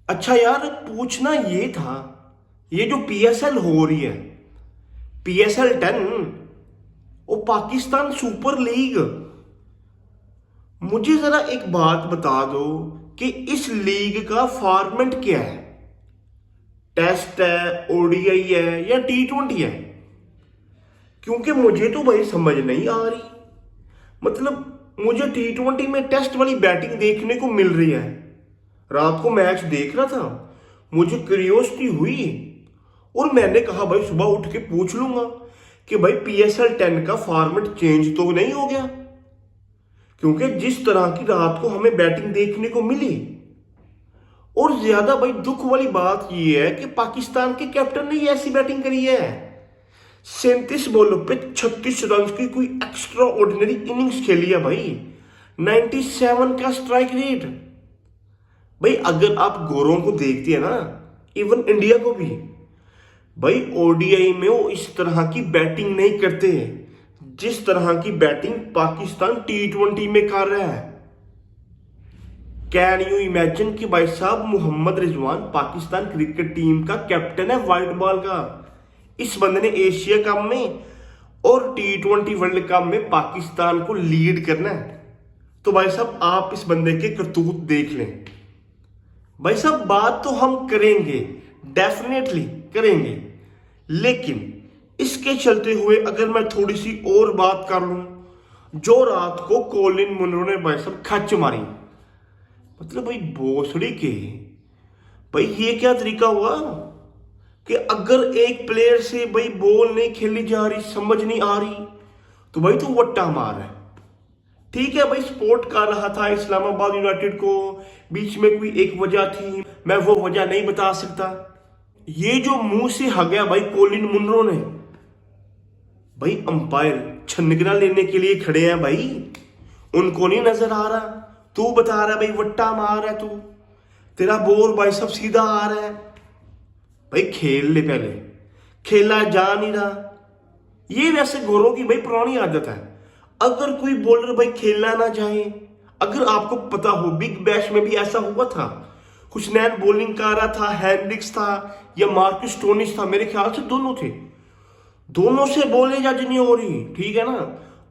अच्छा यार, पूछना ये था, ये जो पीएसएल हो रही है, पीएसएल 10, वो पाकिस्तान सुपर लीग, मुझे जरा एक बात बता दो कि इस लीग का फॉर्मेट क्या है। टेस्ट है, ओडीआई है या टी20 है? क्योंकि मुझे तो भाई समझ नहीं आ रही। मतलब मुझे टी20 में टेस्ट वाली बैटिंग देखने को मिल रही है। रात को मैच देख रहा था, मुझे क्यूरियोसिटी हुई और मैंने कहा भाई सुबह उठ के पूछ लूंगा कि भाई पीएसएल 10 का फॉर्मेट चेंज तो नहीं हो गया। क्योंकि जिस तरह की रात को हमें बैटिंग देखने को मिली, और ज्यादा भाई दुख वाली बात यह है कि पाकिस्तान के कैप्टन ने ऐसी बैटिंग करी है। 37 बॉलों पे 36 रन की कोई एक्स्ट्रा ऑर्डिनरी इनिंग्स खेली है भाई। 97 का स्ट्राइक रेट। भाई अगर आप गोरों को देखते हैं ना, इवन इंडिया को भी, भाई ओडीआई में वो इस तरह की बैटिंग नहीं करते जिस तरह की बैटिंग पाकिस्तान टी20 में कर रहा है। कैन यू इमेजिन कि भाई साहब मोहम्मद रिजवान पाकिस्तान क्रिकेट टीम का कैप्टन है व्हाइट बॉल का। इस बंदे ने एशिया कप में और टी20 वर्ल्ड कप में पाकिस्तान को लीड करना है। तो भाई साहब आप इस बंदे के करतूत देख लें। भाई साहब बात तो हम करेंगे, डेफिनेटली करेंगे, लेकिन इसके चलते हुए अगर मैं थोड़ी सी और बात कर लूं, जो रात को कोलिन मुनरो ने भाई साहब खच मारी, मतलब भाई भोसड़ी के, भाई ये क्या तरीका हुआ कि अगर एक प्लेयर से भाई बॉल नहीं खेली जा रही, समझ नहीं आ रही, तो भाई तू वट्टा मार है। ठीक है भाई, सपोर्ट कर रहा था इस्लामाबाद यूनाइटेड को, बीच में कोई एक वजह थी, मैं वो वजह नहीं बता सकता। ये जो मुंह से हगया भाई कोलिन मुनरो ने, भाई अंपायर छनगना लेने के लिए खड़े हैं भाई, उनको नहीं नजर आ रहा। तू बता रहा है भाई वट्टा मार है तू, तेरा बॉल भाई सब सीधा आ रहा है। भाई खेल ले, पहले खेला जा नहीं रहा। ये वैसे गोरों की भाई पुरानी आदत है, अगर कोई बॉलर भाई खेलना ना चाहे, अगर आपको पता हो बिग बैश में भी ऐसा हुआ था, हुसनैन बॉलिंग कर रहा था, हैंड्रिक्स था या मार्कस स्टोनिस था, मेरे ख्याल से दोनों थे, दोनों से बॉलें जज नहीं हो रही, ठीक है ना,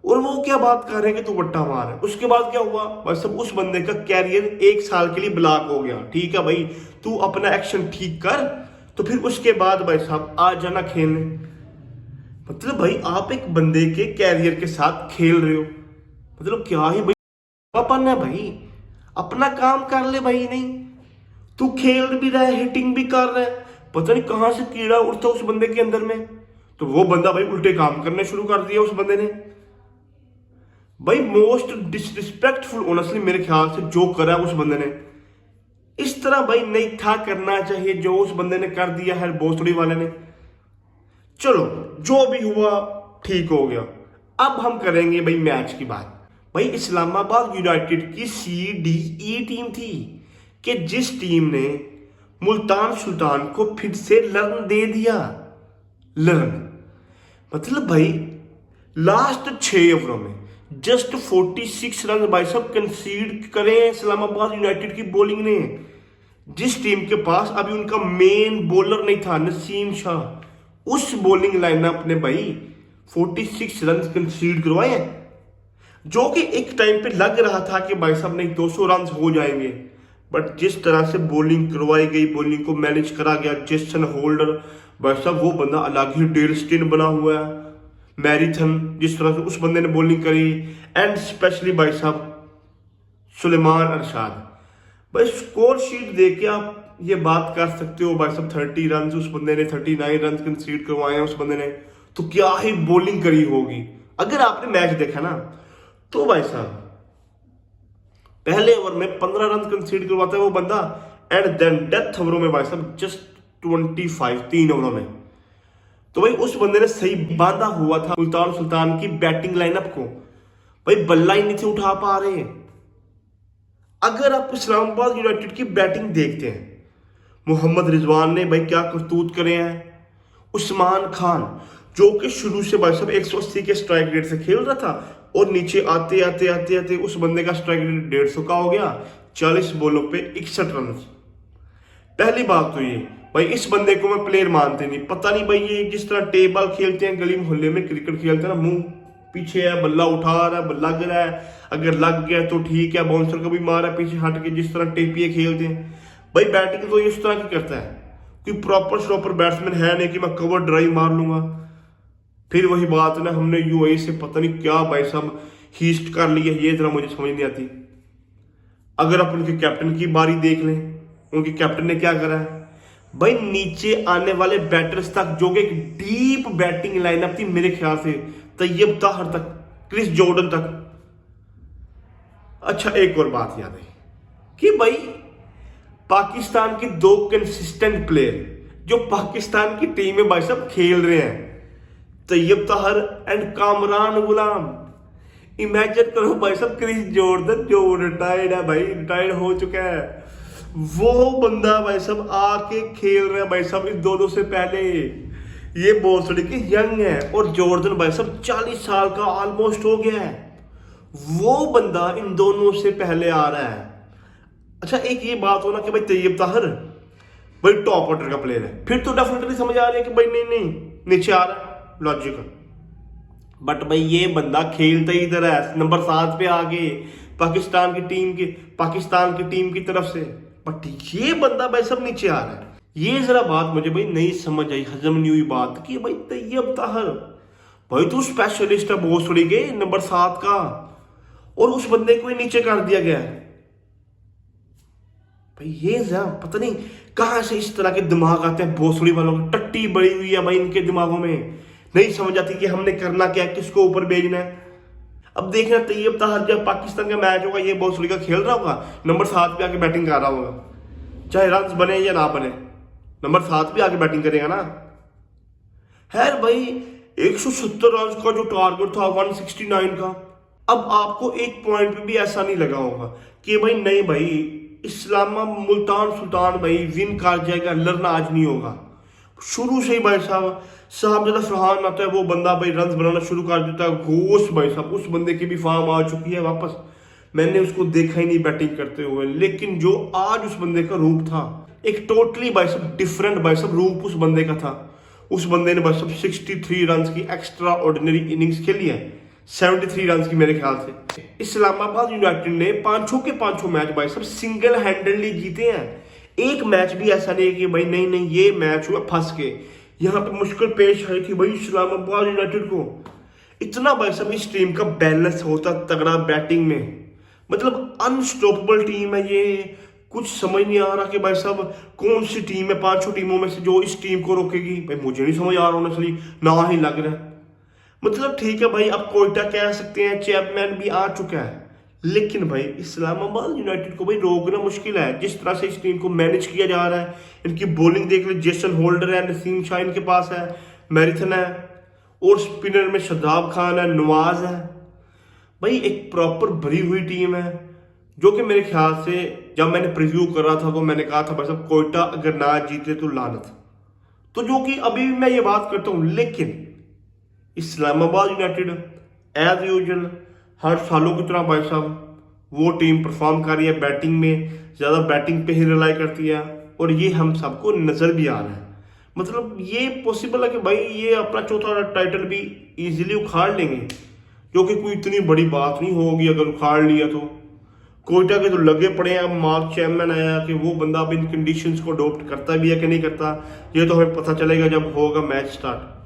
और वो क्या बात कर रहे हैं कि तू वट्टा मार है। उसके बाद क्या हुआ भाई सब, उस बंदे का कैरियर 1 साल के लिए ब्लॉक हो गया। ठीक है भाई, तू अपना एक्शन ठीक कर, तो फिर उसके बाद भाई साहब आ जाना खेलने। मतलब भाई आप एक बंदे के कैरियर के साथ खेल रहे हो, मतलब क्या ही भाई पापन है भाई, अपना काम कर ले भाई। नहीं, तू खेल भी रहा है, हिटिंग भी कर रहा है, पता नहीं कहां से कीड़ा उड़ता उस बंदे के अंदर में, तो वो बंदा भाई उल्टे काम करने शुरू कर दिया उस बंदे ने। भाई मोस्ट डिसरिस्पेक्टफुल ऑनेस्टली मेरे ख्याल से जो करा उस बंदे ने, इस तरह भाई नहीं था करना चाहिए जो उस बंदे ने कर दिया है भोसड़ी वाले ने। चलो जो भी हुआ ठीक हो गया। अब हम करेंगे भाई मैच की बात। भाई इस्लामाबाद यूनाइटेड की CDE टीम थी कि जिस टीम ने मुल्तान सुल्तान को फिर से लर्न दे दिया। लर्न मतलब भाई लास्ट 6 ओवरों में जस्ट 46 रन भाई साहब कंसीड करे इस्लामाबाद यूनाइटेड की बॉलिंग ने, जिस टीम के पास अभी उनका मेन बॉलर नहीं था नसीम शाह, उस बॉलिंग लाइनअप ने भाई 46 रन कंसीड करवाए हैं, जो कि एक टाइम पे लग रहा था कि भाई साहब नहीं 200 रन हो जाएंगे। बट जिस तरह से बॉलिंग करवाई गई, बॉलिंग को मैनेज करा गया, जेसन होल्डर भाई साहब वो बंदा अलग ही डेल स्टेन बना हुआ है। मैरिथन जिस तरह से उस बंदे ने बॉलिंग करी, एंड स्पेशली भाई साहब सुलेमान अरशाद, भाई स्कोर शीट देख के आप ये बात कर सकते हो भाई साहब 30 रन उस बंदे ने, 39 रन कंसीड करवाए हैं उस बंदे ने, तो क्या ही बॉलिंग करी होगी। अगर आपने मैच देखा ना, तो भाई साहब पहले ओवर में 15 रन कंसीड करवाता है वो बंदा, एंड देन डेथ ओवरों में भाई साहब जस्ट 25 3 ओवरों में। तो भाई उस बंदे ने सही बांधा हुआ था मुल्तान सुल्तान की बैटिंग लाइनअप को, भाई बल्ला ही नहीं थे उठा पा रहे। अगर आप इस्लामाबाद यूनाइटेड की बैटिंग देखते हैं, मोहम्मद रिजवान ने भाई क्या करतूत करे हैं। उस्मान खान जो कि शुरू से भाई साहब 180 के स्ट्राइक रेट से खेल रहा था, और नीचे आते आते आते आते उस बंदे का स्ट्राइक रेट 150 का हो गया, 40 बॉलों पे 61 रन। पहली बात तो ये भाई, इस बंदे को मैं प्लेयर मानते नहीं। पता नहीं भाई ये जिस तरह टेबल खेलते हैं गली मोहल्ले में, क्रिकेट खेलते हैं ना, मुंह पीछे है, बल्ला उठा रहा है, बल्ला गिरा है, अगर लग गया तो ठीक है, बाउंसर को भी मारा पीछे हट के, जिस तरह टेपिए खेलते हैं भाई। बैटिंग तो ये इस तरह की करता है, कोई प्रॉपर स्टॉपर बैट्समैन है नहीं कि मैं कवर ड्राइव मार लूंगा। फिर वही बात ना, हमने यूएई से पता नहीं क्या भाई साहब हीस्ट कर लिया, ये जरा मुझे समझ नहीं आती। अगर आप उनके कैप्टन की बारी देख लें, उनके कैप्टन ने क्या करा है भाई, नीचे आने वाले बैटर्स तक, जो कि एक डीप बैटिंग लाइनअप थी मेरे ख्याल से, तैयब ताहर तक, क्रिस जॉर्डन तक। अच्छा एक और बात याद है कि भाई पाकिस्तान के दो कंसिस्टेंट प्लेयर जो पाकिस्तान की टीम में भाई साहब खेल रहे हैं, तैयब ताहर एंड कामरान गुलाम। इमेजिन करो भाई साहब, क्रिस जॉर्डन जो रिटायर्ड है भाई, रिटायर्ड हो चुका है, वो बंदा भाई साहब आके खेल रहा है भाई साहब इन दोनों से पहले। ये बहुत लड़के यंग है और जॉर्डन भाई साहब 40 साल का ऑलमोस्ट हो गया है, वो बंदा इन दोनों से पहले आ रहा है। अच्छा एक ये बात हो ना कि भाई तैयब ताहर भाई टॉप ऑर्डर का प्लेयर है, फिर तो डेफिनेटली समझ आ रही है कि भाई नहीं नहीं नीचे आ रहा है, लॉजिकल। बट भाई ये बंदा खेलता ही इधर है, नंबर 7 पे आगे पाकिस्तान की टीम की तरफ से, बट ये बंदा भाई सब नीचे आ रहा है। ये जरा बात मुझे भाई नहीं समझ आई, हजम नहीं हुई बात कि भाई तैयब ताहर भाई तू स्पेशलिस्ट है बहुत थोड़ी के नंबर 7 का, और उस बंदे को ही नीचे कर दिया गया है भाई। ये जरा पता नहीं कहां से इस तरह के दिमाग आते हैं भोसड़ी वालों की, टट्टी बड़ी हुई है भाई इनके दिमागों में, नहीं समझ आती कि हमने करना क्या है, किसको ऊपर भेजना है। अब देखना तैयब ताहर जब पाकिस्तान का मैच होगा, ये बहुत का खेल रहा होगा, नंबर 7 पे आके बैटिंग कर रहा होगा, चाहे रन बने या ना बने, नंबर 7 पे आके बैटिंग करेगा ना। है भाई 170 रन का जो टारगेट था 169 का, अब आपको एक पॉइंट पे भी ऐसा नहीं लगा होगा कि भाई नहीं भाई इस्लामा मुल्तान सुल्तान भाई विन कर जाएगा, लड़ना आज नहीं होगा। शुरू से ही भाई साहब जरा फरहान आता है, वो बंदा भाई रन बनाना शुरू कर देता है, घोष भाई साहब उस बंदे की भी फॉर्म आ चुकी है वापस, मैंने उसको देखा ही नहीं बैटिंग करते हुए, लेकिन जो आज उस बंदे का रूप था एक टोटली भाई साहब डिफरेंट भाई साहब रूप उस बंदे का था। उस बंदे ने भाई साहब 63 रन की एक्स्ट्रा ऑर्डिनरी इनिंग्स खेली है, 73 रन की मेरे ख्याल से। इस्लामाबाद यूनाइटेड ने पांचों के पांचों मैच भाई साहब सिंगल हैंडली जीते हैं, एक मैच भी ऐसा नहीं है कि भाई नहीं नहीं ये मैच हुआ फंस के, यहाँ पे मुश्किल पेश आई थी भाई इस्लामाबाद यूनाइटेड को। इतना भाई साहब इस टीम का बैलेंस होता तगड़ा बैटिंग में, मतलब अनस्टॉपेबल टीम है ये। कुछ समझ नहीं आ रहा कि भाई साहब कौन सी टीम है पांचों टीमों में से जो इस टीम को रोकेगी, भाई मुझे नहीं समझ आ रहा ऑनेस्टली, ना ही लग रहा है। मतलब ठीक है भाई अब कोयटा कह सकते हैं, चैपमैन भी आ चुका है, लेकिन भाई इस्लामाबाद यूनाइटेड को भाई रोकना मुश्किल है जिस तरह से इस टीम को मैनेज किया जा रहा है। इनकी बॉलिंग देख ले, जेसन होल्डर है, नसीम शाह इनके पास है, मैरिथन है, और स्पिनर में शादाब खान है, नवाज है, भाई एक प्रॉपर भरी हुई टीम है। जो कि मेरे ख्याल से जब मैंने प्रीव्यू कर रहा था तो मैंने कहा था भाई साहब कोयटा अगर ना जीते तो लानत, तो जो कि अभी भी मैं ये बात करता हूं, लेकिन इस्लामाबाद यूनाइटेड एज यूजुअल हर सालों की तरह भाई साहब वो टीम परफॉर्म कर रही है, बैटिंग में ज़्यादा बैटिंग पे ही रिलाई करती है, और ये हम सबको नज़र भी आ रहा है। मतलब ये पॉसिबल है कि भाई ये अपना चौथा टाइटल भी इजीली उखाड़ लेंगे, जो कि कोई इतनी बड़ी बात नहीं होगी अगर उखाड़ लिया तो। कोयटा के तो लगे पड़े हैं, अब मार्क चैपमैन आया कि वो बंदा अब इन कंडीशंस को अडॉप्ट करता भी है कि नहीं करता, ये तो हमें पता चलेगा जब होगा मैच स्टार्ट।